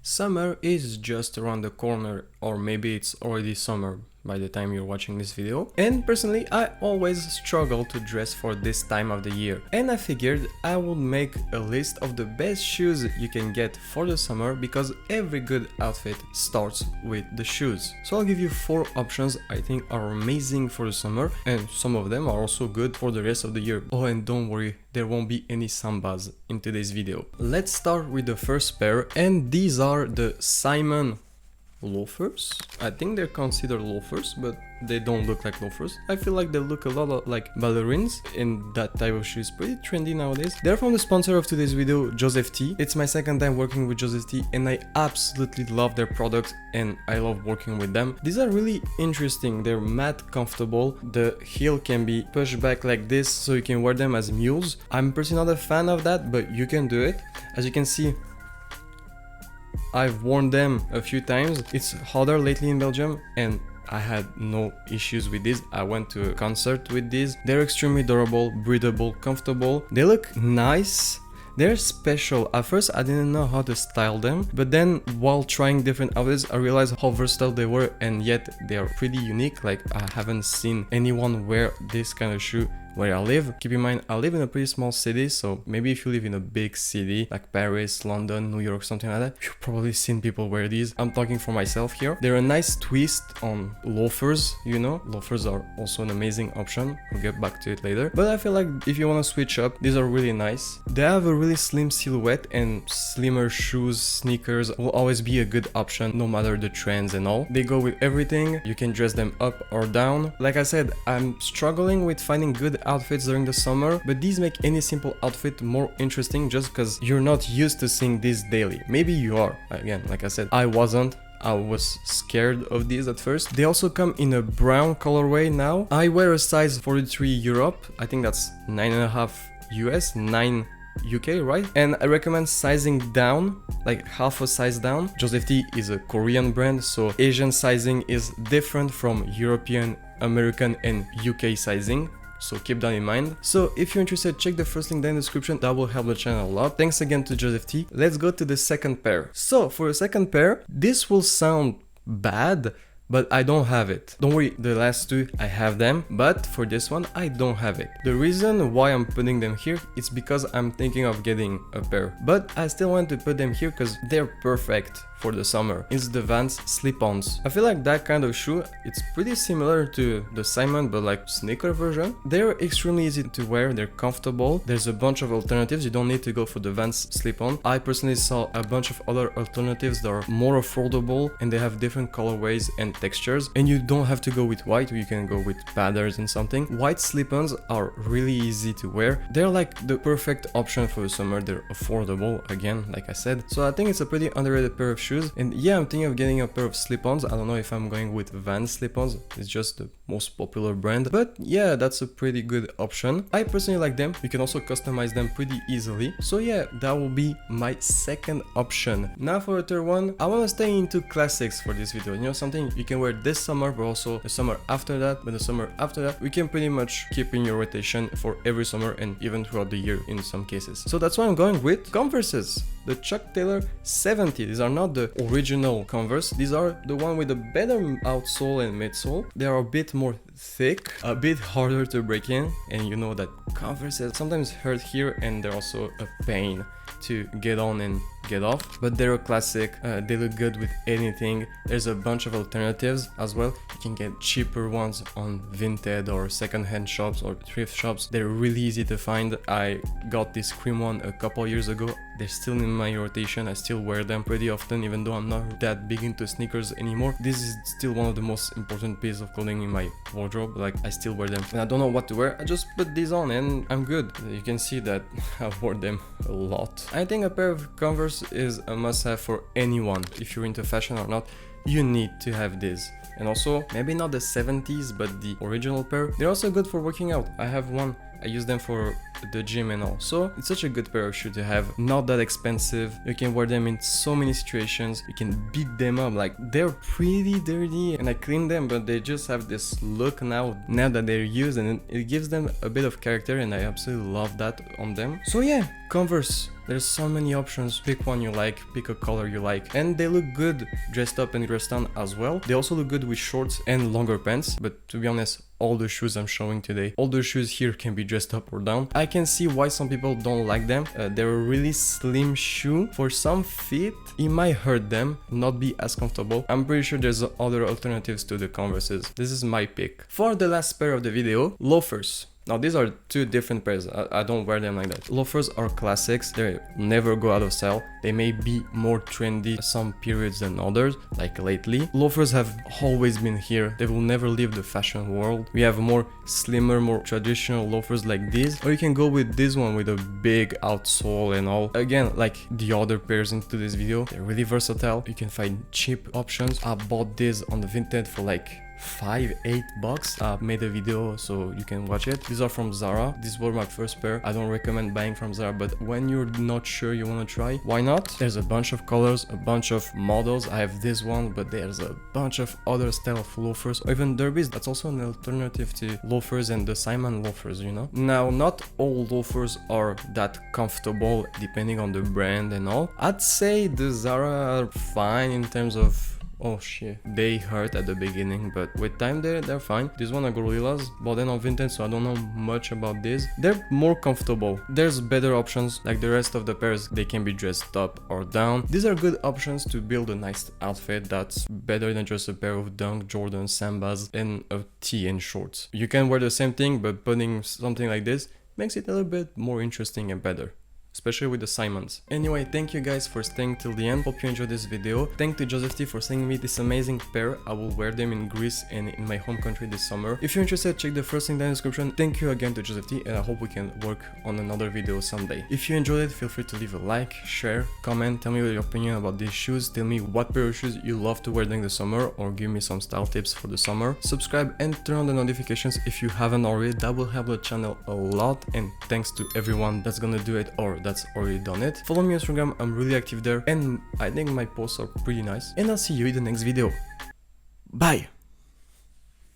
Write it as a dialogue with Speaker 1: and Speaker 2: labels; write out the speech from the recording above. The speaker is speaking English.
Speaker 1: Summer is just around the corner, or maybe it's already summer by the time you're watching this video. And personally, I always struggle to dress for this time of the year. And I figured I would make a list of the best shoes you can get for the summer, because every good outfit starts with the shoes. So I'll give you 4 options I think are amazing for the summer, and some of them are also good for the rest of the year. Oh, and don't worry, there won't be any sambas in today's video. Let's start with the first pair, and these are the Simon loafers. I think they're considered loafers, but they don't look like loafers. I feel like they look a lot like ballerines, and that type of shoe is pretty trendy nowadays. They're from the sponsor of today's video, Joseph T. It's my second time working with Joseph T, and I absolutely love their products and I love working with them. These are really interesting. They're matte comfortable. The heel can be pushed back like this, so you can wear them as mules. I'm personally not a fan of that, but you can do it. As you can see, I've worn them a few times. It's hotter lately in Belgium and I had no issues with these. I went to a concert with these. They're extremely durable, breathable, comfortable. They look nice. They're special. At first I didn't know how to style them, but then while trying different outfits I realized how versatile they were, and yet they are pretty unique. Like, I haven't seen anyone wear this kind of shoe where I live. Keep in mind, I live in a pretty small city, so maybe if you live in a big city like Paris, London, New York, something like that, you've probably seen people wear these. I'm talking for myself here. They're a nice twist on loafers, you know. Loafers are also an amazing option. We'll get back to it later. But I feel like if you want to switch up, these are really nice. They have a really slim silhouette, and slimmer shoes, sneakers will always be a good option no matter the trends and all. They go with everything. You can dress them up or down. Like I said, I'm struggling with finding good outfits during the summer, but these make any simple outfit more interesting just because you're not used to seeing these daily. Maybe you are. Again, like I said, I wasn't. I was scared of these at first. They also come in a brown colorway now. I wear a size 43 Europe. I think that's 9.5 US, 9 UK, right? And I recommend sizing down, like half a size down. Joseph T is a Korean brand, so Asian sizing is different from European, American and UK sizing. So keep that in mind. So if you're interested, check the first link down in the description. That will help the channel a lot. Thanks again to Joseph T. Let's go to the second pair. So for the second pair, this will sound bad, but I don't have it. Don't worry, the last two I have them, but for this one I don't have it. The reason why I'm putting them here is because I'm thinking of getting a pair, but I still want to put them here because they're perfect for the summer. It's the Vans slip-ons. I feel like that kind of shoe, it's pretty similar to the Simon, but like sneaker version. They're extremely easy to wear, they're comfortable. There's a bunch of alternatives. You don't need to go for the Vans slip-on. I personally saw a bunch of other alternatives that are more affordable, and they have different colorways and textures, and you don't have to go with white. You can go with Badas and something. White slip-ons are really easy to wear. They're like the perfect option for the summer. They're affordable, again, like I said. So I think it's a pretty underrated pair of shoes. And yeah, I'm thinking of getting a pair of slip-ons. I don't know if I'm going with Vans slip-ons. It's just the most popular brand, but yeah, that's a pretty good option. I personally like them. You can also customize them pretty easily. So yeah, that will be my second option. Now for the third one, I want to stay into classics for this video. You know, something you can wear this summer, but also the summer after that. But the summer after that, we can pretty much keep in your rotation for every summer and even throughout the year in some cases. So that's why I'm going with Converses. The Chuck Taylor 70. These are not the original Converse. These are the one with the better outsole and midsole. They are a bit more thick, a bit harder to break in, and you know that Converses sometimes hurt here, and they're also a pain to get on and get off, but they're a classic. They look good with anything. There's a bunch of alternatives as well. You can get cheaper ones on Vinted or secondhand shops or thrift shops. They're really easy to find. I got this cream one a couple years ago. They're still in my rotation. I still wear them pretty often, even though I'm not that big into sneakers anymore. This is still one of the most important pieces of clothing in my wardrobe. Like, I still wear them. When I don't know what to wear, I just put these on and I'm good. You can see that I've worn them a lot. I think a pair of Converse is a must-have for anyone. If you're into fashion or not, you need to have this. And also, maybe not the 70s, but the original pair. They're also good for working out. I have one. I use them for the gym and all. So it's such a good pair of shoes to have. Not that expensive. You can wear them in so many situations. You can beat them up. Like, they're pretty dirty and I clean them, but they just have this look now that they're used, and it gives them a bit of character, and I absolutely love that on them. So yeah, Converse. There's so many options. Pick one you like, pick a color you like, and they look good dressed up and dressed down as well. They also look good with shorts and longer pants, but to be honest, all the shoes I'm showing today, all the shoes here can be dressed up or down. I can see why some people don't like them. They're a really slim shoe. For some feet, it might hurt them, not be as comfortable. I'm pretty sure there's other alternatives to the Converses. This is my pick. For the last pair of the video, loafers. Now these are two different pairs, I don't wear them like that. Loafers are classics, they never go out of style. They may be more trendy some periods than others, like lately. Loafers have always been here, they will never leave the fashion world. We have more slimmer, more traditional loafers like these, or you can go with this one with a big outsole and all. Again, like the other pairs into this video, they're really versatile. You can find cheap options. I bought this on the Vinted for like $5-8. I made a video so you can watch it. These are from Zara. These were my first pair. I don't recommend buying from Zara, but when you're not sure you want to try, why not? There's a bunch of colors, a bunch of models. I have this one, but there's a bunch of other style of loafers, or even derbies. That's also an alternative to loafers and the Simon loafers, you know. Now, not all loafers are that comfortable depending on the brand and all. I'd say the Zara are fine in terms of, oh shit, they hurt at the beginning, but with time they're fine. This one are gorillas, bought them on Vinted, so I don't know much about this. They're more comfortable. There's better options, like the rest of the pairs, they can be dressed up or down. These are good options to build a nice outfit that's better than just a pair of Dunk, Jordan, Sambas, and a tee and shorts. You can wear the same thing, but putting something like this makes it a little bit more interesting and better, especially with the Simons. Anyway, thank you guys for staying till the end. Hope you enjoyed this video. Thank to Joseph T for sending me this amazing pair. I will wear them in Greece and in my home country this summer. If you're interested, check the first link down in the description. Thank you again to Joseph T, and I hope we can work on another video someday. If you enjoyed it, feel free to leave a like, share, comment, tell me your opinion about these shoes, tell me what pair of shoes you love to wear during the summer, or give me some style tips for the summer. Subscribe and turn on the notifications if you haven't already. That will help the channel a lot, and thanks to everyone that's gonna do it or that's already done it. Follow me on Instagram, I'm really active there, and I think my posts are pretty nice. And I'll see you in the next video. Bye!